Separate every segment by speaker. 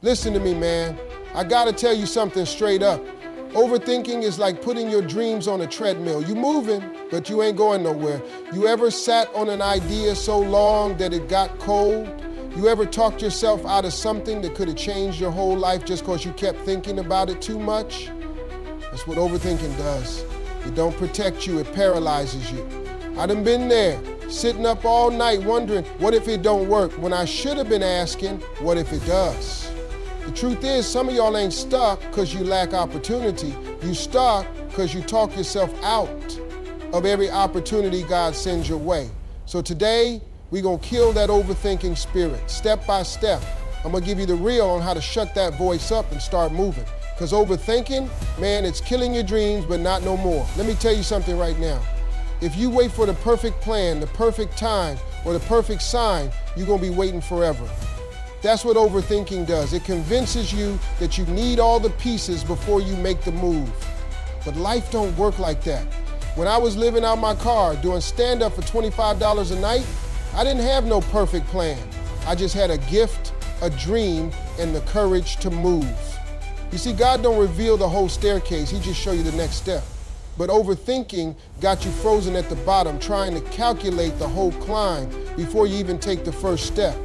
Speaker 1: Listen to me, man. I gotta tell you something straight up. Overthinking is like putting your dreams on a treadmill. You moving, but you ain't going nowhere. You ever sat on an idea so long that it got cold? You ever talked yourself out of something that could have changed your whole life just because you kept thinking about it too much? That's what overthinking does. It don't protect you, it paralyzes you. I done been there, sitting up all night wondering, what if it don't work? When I should have been asking, what if it does? The truth is, some of y'all ain't stuck because you lack opportunity. You stuck because you talk yourself out of every opportunity God sends your way. So today, we're gonna kill that overthinking spirit, step by step. I'm gonna give you the real on how to shut that voice up and start moving. Because overthinking, man, it's killing your dreams, but not no more. Let me tell you something right now. If you wait for the perfect plan, the perfect time, or the perfect sign, you're gonna be waiting forever. That's what overthinking does. It convinces you that you need all the pieces before you make the move. But life don't work like that. When I was living out my car doing stand-up for $25 a night, I didn't have no perfect plan. I just had a gift, a dream, and the courage to move. You see, God don't reveal the whole staircase, He just show you the next step. But overthinking got you frozen at the bottom, trying to calculate the whole climb before you even take the first step.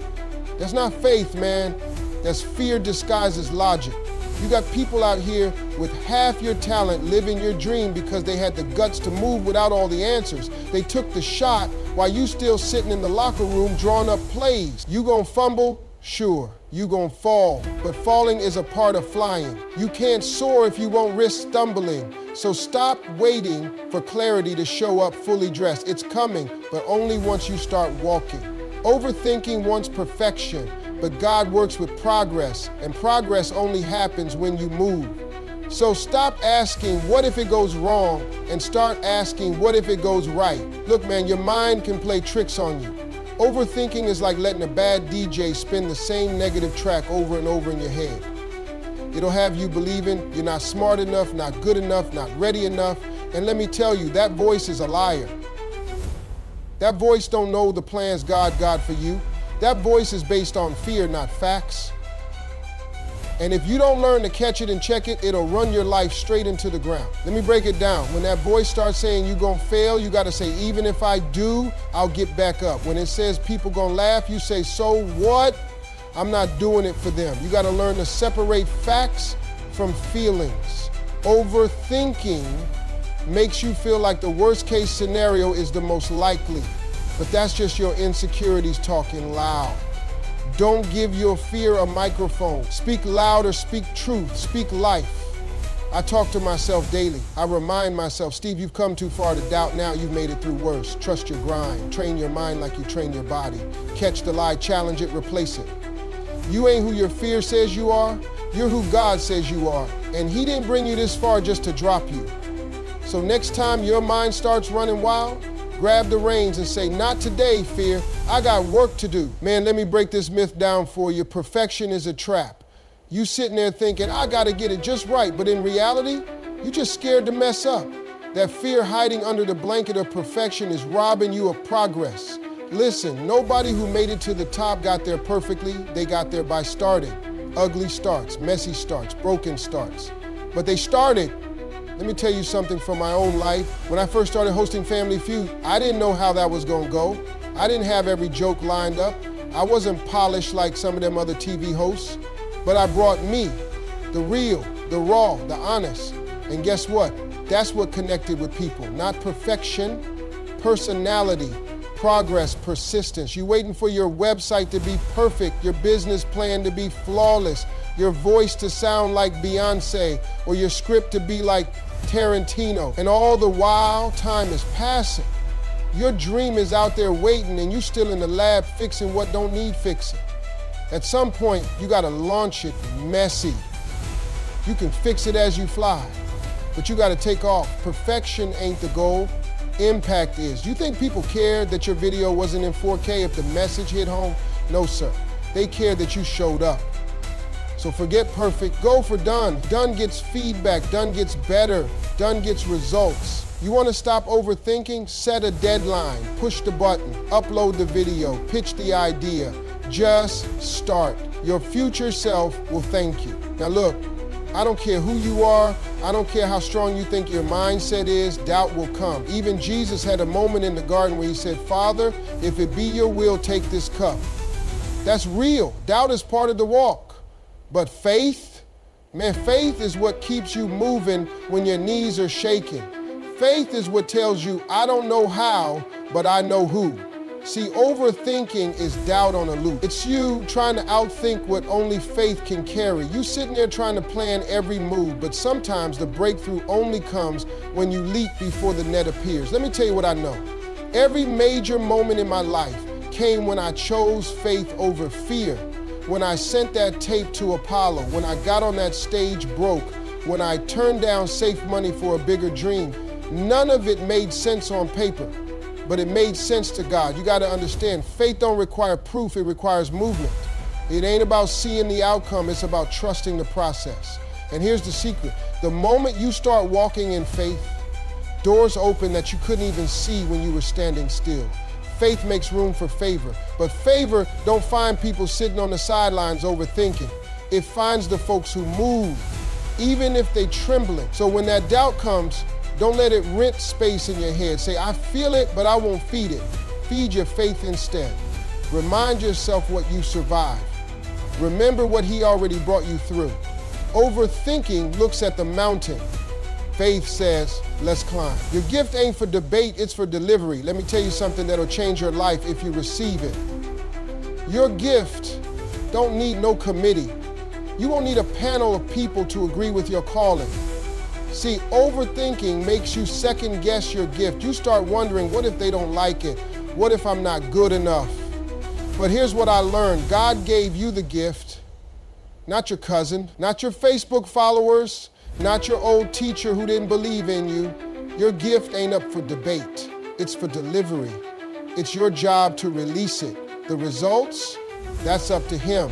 Speaker 1: That's not faith, man. That's fear disguised as logic. You got people out here with half your talent living your dream because they had the guts to move without all the answers. They took the shot while you still sitting in the locker room drawing up plays. You gonna fumble? Sure. You gonna fall. But falling is a part of flying. You can't soar if you won't risk stumbling. So stop waiting for clarity to show up fully dressed. It's coming, but only once you start walking. Overthinking wants perfection, but God works with progress, and progress only happens when you move. So stop asking, what if it goes wrong, and start asking, what if it goes right? Look, man, your mind can play tricks on you. Overthinking is like letting a bad DJ spin the same negative track over and over in your head. It'll have you believing you're not smart enough, not good enough, not ready enough, and let me tell you, that voice is a liar. That voice don't know the plans God got for you. That voice is based on fear, not facts. And if you don't learn to catch it and check it, it'll run your life straight into the ground. Let me break it down. When that voice starts saying you're gonna fail, you gotta say, even if I do, I'll get back up. When it says people gonna laugh, you say, so what? I'm not doing it for them. You gotta learn to separate facts from feelings. Overthinking makes you feel like the worst case scenario is the most likely, but that's just your insecurities talking loud. Don't give your fear a microphone. Speak louder, speak truth, speak life. I talk to myself daily. I remind myself, Steve, you've come too far to doubt now, you've made it through worse. Trust your grind, train your mind like you train your body. Catch the lie, challenge it, replace it. You ain't who your fear says you are, you're who God says you are. And He didn't bring you this far just to drop you. So next time your mind starts running wild, grab the reins and say, not today, fear. I got work to do. Man, let me break this myth down for you. Perfection is a trap. You sitting there thinking, I gotta get it just right, but in reality, you just scared to mess up. That fear hiding under the blanket of perfection is robbing you of progress. Listen, nobody who made it to the top got there perfectly. They got there by starting. Ugly starts, messy starts, broken starts. But they started. Let me tell you something from my own life. When I first started hosting Family Feud, I didn't know how that was gonna go. I didn't have every joke lined up. I wasn't polished like some of them other TV hosts, but I brought me, the real, the raw, the honest. And guess what? That's what connected with people. Not perfection, personality, progress, persistence. You waiting for your website to be perfect, your business plan to be flawless, your voice to sound like Beyonce, or your script to be like Tarantino. And all the while, time is passing. Your dream is out there waiting and you still in the lab fixing what don't need fixing. At some point, you gotta launch it messy. You can fix it as you fly, but you gotta take off. Perfection ain't the goal, impact is. You think people cared that your video wasn't in 4K if the message hit home? No, sir. They cared that you showed up. So forget perfect, go for done. Done gets feedback, done gets better, done gets results. You want to stop overthinking? Set a deadline, push the button, upload the video, pitch the idea. Just start. Your future self will thank you. Now look, I don't care who you are. I don't care how strong you think your mindset is, doubt will come. Even Jesus had a moment in the garden where he said, Father, if it be your will, take this cup. That's real. Doubt is part of the walk. But faith, man, faith is what keeps you moving when your knees are shaking. Faith is what tells you, I don't know how, but I know who. See, overthinking is doubt on a loop. It's you trying to outthink what only faith can carry. You sitting there trying to plan every move, but sometimes the breakthrough only comes when you leap before the net appears. Let me tell you what I know. Every major moment in my life came when I chose faith over fear. When I sent that tape to Apollo, when I got on that stage broke, when I turned down safe money for a bigger dream. None of it made sense on paper, but it made sense to God. You got to understand, faith don't require proof, it requires movement. It ain't about seeing the outcome, it's about trusting the process. And here's the secret. The moment you start walking in faith, doors open that you couldn't even see when you were standing still. Faith makes room for favor, but favor don't find people sitting on the sidelines overthinking. It finds the folks who move, even if they trembling. So when that doubt comes, don't let it rent space in your head. Say, I feel it, but I won't feed it. Feed your faith instead. Remind yourself what you survived. Remember what he already brought you through. Overthinking looks at the mountain. Faith says, let's climb. Your gift ain't for debate, it's for delivery. Let me tell you something that'll change your life if you receive it. Your gift don't need no committee. You won't need a panel of people to agree with your calling. See, overthinking makes you second guess your gift. You start wondering, what if they don't like it? What if I'm not good enough? But here's what I learned. God gave you the gift, not your cousin, not your Facebook followers, not your old teacher who didn't believe in you. Your gift ain't up for debate. It's for delivery. It's your job to release it. The results, that's up to him.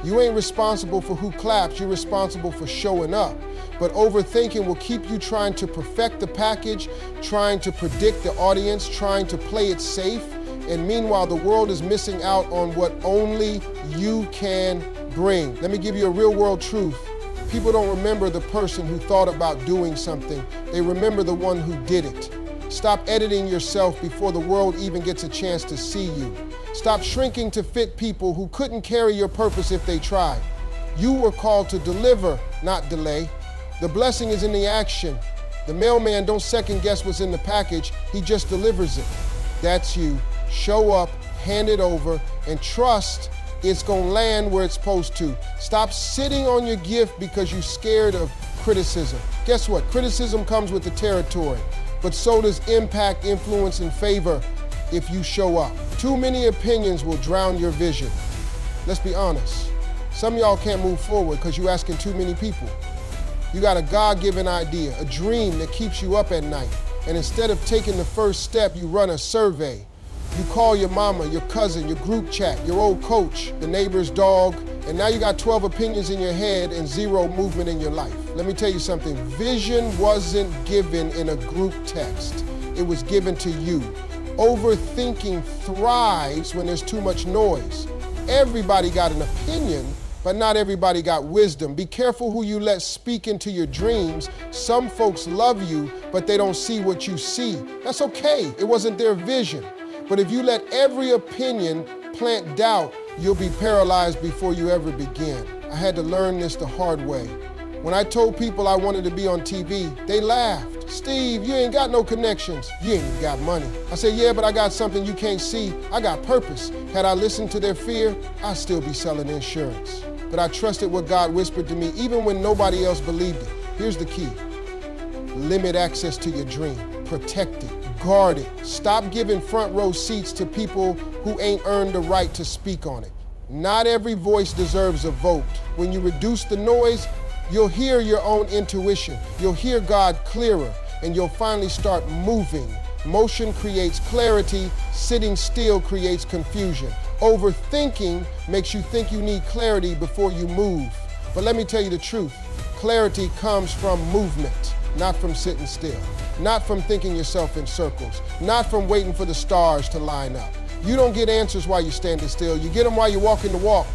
Speaker 1: You ain't responsible for who claps. You're responsible for showing up. But overthinking will keep you trying to perfect the package, trying to predict the audience, trying to play it safe. And meanwhile, the world is missing out on what only you can bring. Let me give you a real world truth. People don't remember the person who thought about doing something. They remember the one who did it. Stop editing yourself before the world even gets a chance to see you. Stop shrinking to fit people who couldn't carry your purpose if they tried. You were called to deliver, not delay. The blessing is in the action. The mailman don't second guess what's in the package, he just delivers it. That's you. Show up, hand it over, and trust it's gonna land where it's supposed to. Stop sitting on your gift because you're scared of criticism. Guess what? Criticism comes with the territory, but so does impact, influence, and favor if you show up. Too many opinions will drown your vision. Let's be honest. Some of y'all can't move forward because you're asking too many people. You got a God-given idea, a dream that keeps you up at night. And instead of taking the first step, you run a survey. You call your mama, your cousin, your group chat, your old coach, the neighbor's dog, and now you got 12 opinions in your head and zero movement in your life. Let me tell you something. Vision wasn't given in a group text. It was given to you. Overthinking thrives when there's too much noise. Everybody got an opinion, but not everybody got wisdom. Be careful who you let speak into your dreams. Some folks love you, but they don't see what you see. That's okay. It wasn't their vision. But if you let every opinion plant doubt, you'll be paralyzed before you ever begin. I had to learn this the hard way. When I told people I wanted to be on TV, they laughed. Steve, you ain't got no connections. You ain't even got money. I said, yeah, but I got something you can't see. I got purpose. Had I listened to their fear, I'd still be selling insurance. But I trusted what God whispered to me, even when nobody else believed it. Here's the key. Limit access to your dream. Protect it. Guard it. Stop giving front row seats to people who ain't earned the right to speak on it. Not every voice deserves a vote. When you reduce the noise, you'll hear your own intuition. You'll hear God clearer, and you'll finally start moving. Motion creates clarity. Sitting still creates confusion. Overthinking makes you think you need clarity before you move. But let me tell you the truth. Clarity comes from movement, not from sitting still. Not from thinking yourself in circles. Not from waiting for the stars to line up. You don't get answers while you're standing still. You get them while you're walking the walk.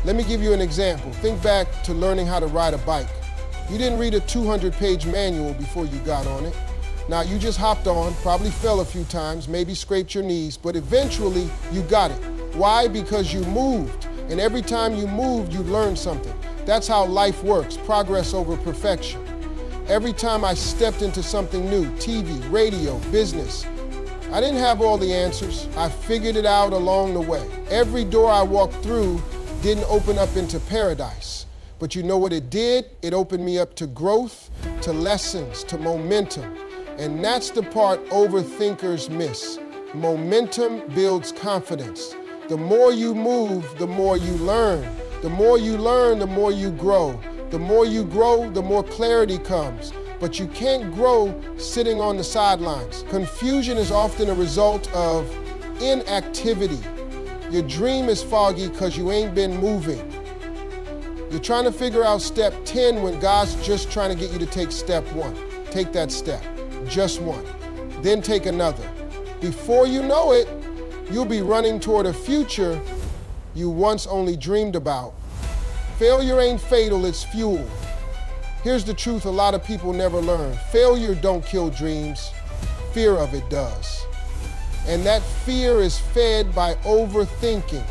Speaker 1: Let me give you an example. Think back to learning how to ride a bike. You didn't read a 200-page manual before you got on it. Now, you just hopped on, probably fell a few times, maybe scraped your knees, but eventually you got it. Why? Because you moved. And every time you moved, you learned something. That's how life works, progress over perfection. Every time I stepped into something new, TV, radio, business, I didn't have all the answers. I figured it out along the way. Every door I walked through didn't open up into paradise. But you know what it did? It opened me up to growth, to lessons, to momentum. And that's the part overthinkers miss. Momentum builds confidence. The more you move, the more you learn. The more you learn, the more you grow. The more you grow, the more clarity comes. But you can't grow sitting on the sidelines. Confusion is often a result of inactivity. Your dream is foggy because you ain't been moving. You're trying to figure out step 10 when God's just trying to get you to take step 1. Take that step, just one. Then take another. Before you know it, you'll be running toward a future you once only dreamed about. Failure ain't fatal, it's fuel. Here's the truth a lot of people never learn. Failure don't kill dreams, fear of it does. And that fear is fed by overthinking.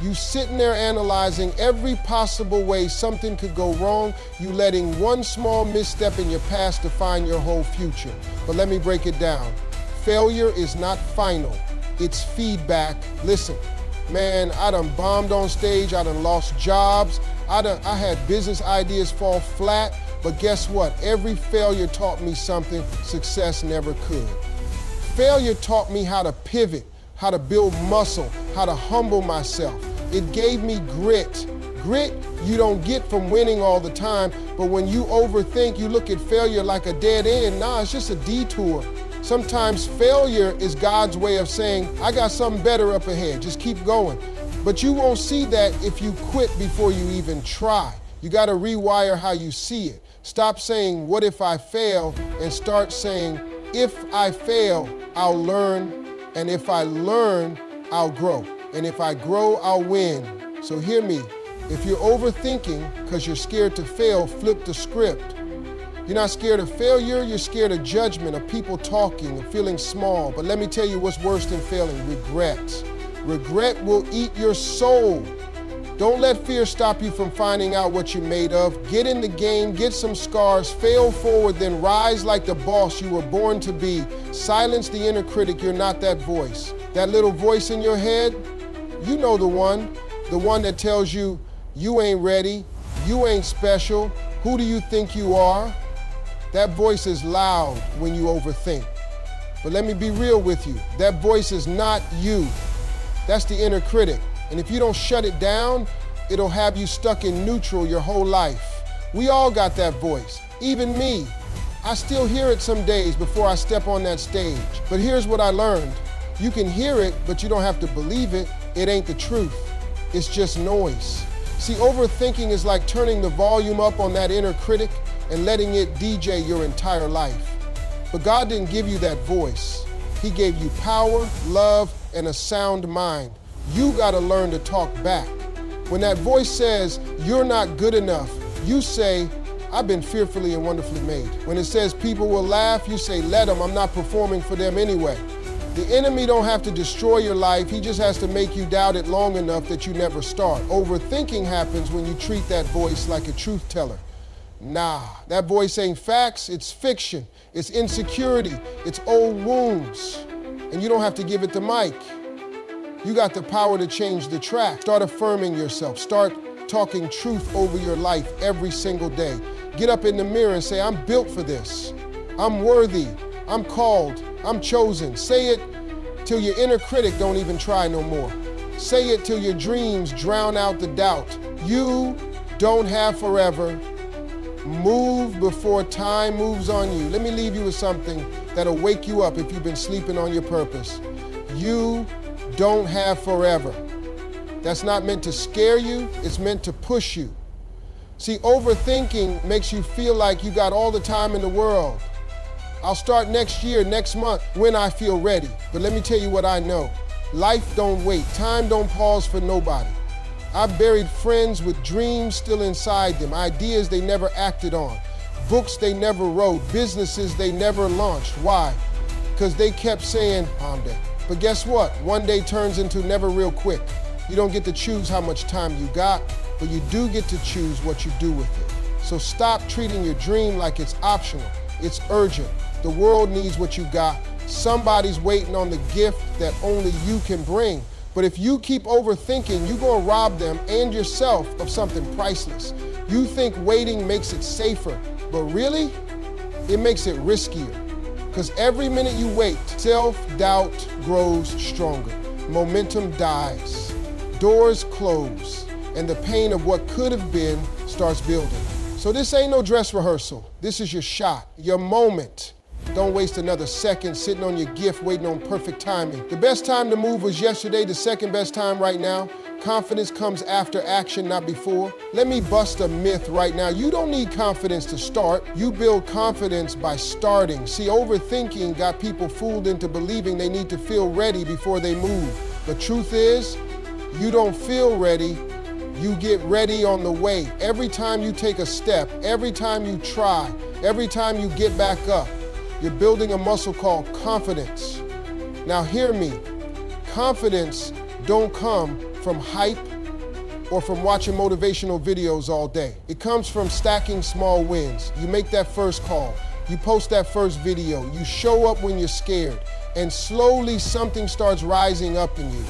Speaker 1: You sitting there analyzing every possible way something could go wrong, you letting one small misstep in your past define your whole future. But let me break it down. Failure is not final, it's feedback. Listen, man, I done bombed on stage, I done lost jobs, I had business ideas fall flat, but guess what? Every failure taught me something success never could. Failure taught me how to pivot, how to build muscle, how to humble myself. It gave me grit. Grit you don't get from winning all the time, but when you overthink, you look at failure like a dead end. Nah, it's just a detour. Sometimes failure is God's way of saying, I got something better up ahead, just keep going. But you won't see that if you quit before you even try. You gotta rewire how you see it. Stop saying, what if I fail? And start saying, if I fail, I'll learn. And if I learn, I'll grow. And if I grow, I'll win. So hear me. If you're overthinking because you're scared to fail, flip the script. You're not scared of failure, you're scared of judgment, of people talking, of feeling small. But let me tell you what's worse than failing, regret. Regret will eat your soul. Don't let fear stop you from finding out what you're made of. Get in the game, get some scars, fail forward, then rise like the boss you were born to be. Silence the inner critic, you're not that voice. That little voice in your head, you know the one that tells you, you ain't ready, you ain't special, who do you think you are? That voice is loud when you overthink. But let me be real with you, that voice is not you. That's the inner critic. And if you don't shut it down, it'll have you stuck in neutral your whole life. We all got that voice, even me. I still hear it some days before I step on that stage. But here's what I learned. You can hear it, but you don't have to believe it. It ain't the truth. It's just noise. See, overthinking is like turning the volume up on that inner critic and letting it DJ your entire life. But God didn't give you that voice. He gave you power, love, and a sound mind. You gotta learn to talk back. When that voice says, you're not good enough, you say, I've been fearfully and wonderfully made. When it says people will laugh, you say, let them, I'm not performing for them anyway. The enemy don't have to destroy your life, he just has to make you doubt it long enough that you never start. Overthinking happens when you treat that voice like a truth teller. Nah, that voice ain't facts, it's fiction, it's insecurity, it's old wounds. And you don't have to give it the mic. You got the power to change the track. Start affirming yourself. Start talking truth over your life every single day. Get up in the mirror and say, I'm built for this. I'm worthy. I'm called. I'm chosen. Say it till your inner critic don't even try no more. Say it till your dreams drown out the doubt. You don't have forever. Move before time moves on you. Let me leave you with something that'll wake you up if you've been sleeping on your purpose. You don't have forever. That's not meant to scare you, it's meant to push you. See, overthinking makes you feel like you got all the time in the world. I'll start next year, next month, when I feel ready. But let me tell you what I know. Life don't wait. Time don't pause for nobody. I've buried friends with dreams still inside them, ideas they never acted on, books they never wrote, businesses they never launched. Why? Because they kept saying, "I'm dead." But guess what? One day turns into never real quick. You don't get to choose how much time you got, but you do get to choose what you do with it. So stop treating your dream like it's optional. It's urgent. The world needs what you got. Somebody's waiting on the gift that only you can bring. But if you keep overthinking, you're gonna rob them and yourself of something priceless. You think waiting makes it safer, but really, it makes it riskier. Because every minute you wait, self-doubt grows stronger. Momentum dies. Doors close. And the pain of what could have been starts building. So this ain't no dress rehearsal. This is your shot, your moment. Don't waste another second sitting on your gift waiting on perfect timing. The best time to move was yesterday, the second best time right now. Confidence comes after action, not before. Let me bust a myth right now. You don't need confidence to start. You build confidence by starting. See, overthinking got people fooled into believing they need to feel ready before they move. The truth is, you don't feel ready, you get ready on the way. Every time you take a step, every time you try, every time you get back up, you're building a muscle called confidence. Now hear me, confidence don't come from hype or from watching motivational videos all day. It comes from stacking small wins. You make that first call, you post that first video, you show up when you're scared, and slowly something starts rising up in you.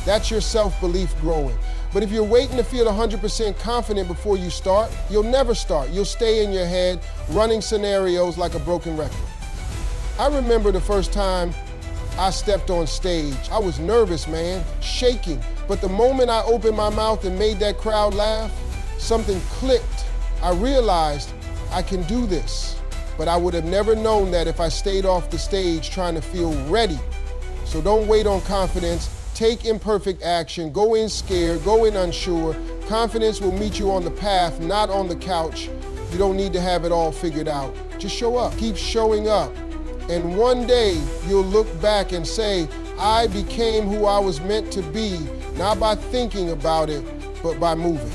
Speaker 1: That's your self-belief growing. But if you're waiting to feel 100% confident before you start, you'll never start. You'll stay in your head, running scenarios like a broken record. I remember the first time I stepped on stage. I was nervous, man, shaking. But the moment I opened my mouth and made that crowd laugh, something clicked. I realized I can do this. But I would have never known that if I stayed off the stage trying to feel ready. So don't wait on confidence. Take imperfect action. Go in scared, go in unsure. Confidence will meet you on the path, not on the couch. You don't need to have it all figured out. Just show up. Keep showing up. And one day you'll look back and say, I became who I was meant to be, not by thinking about it, but by moving.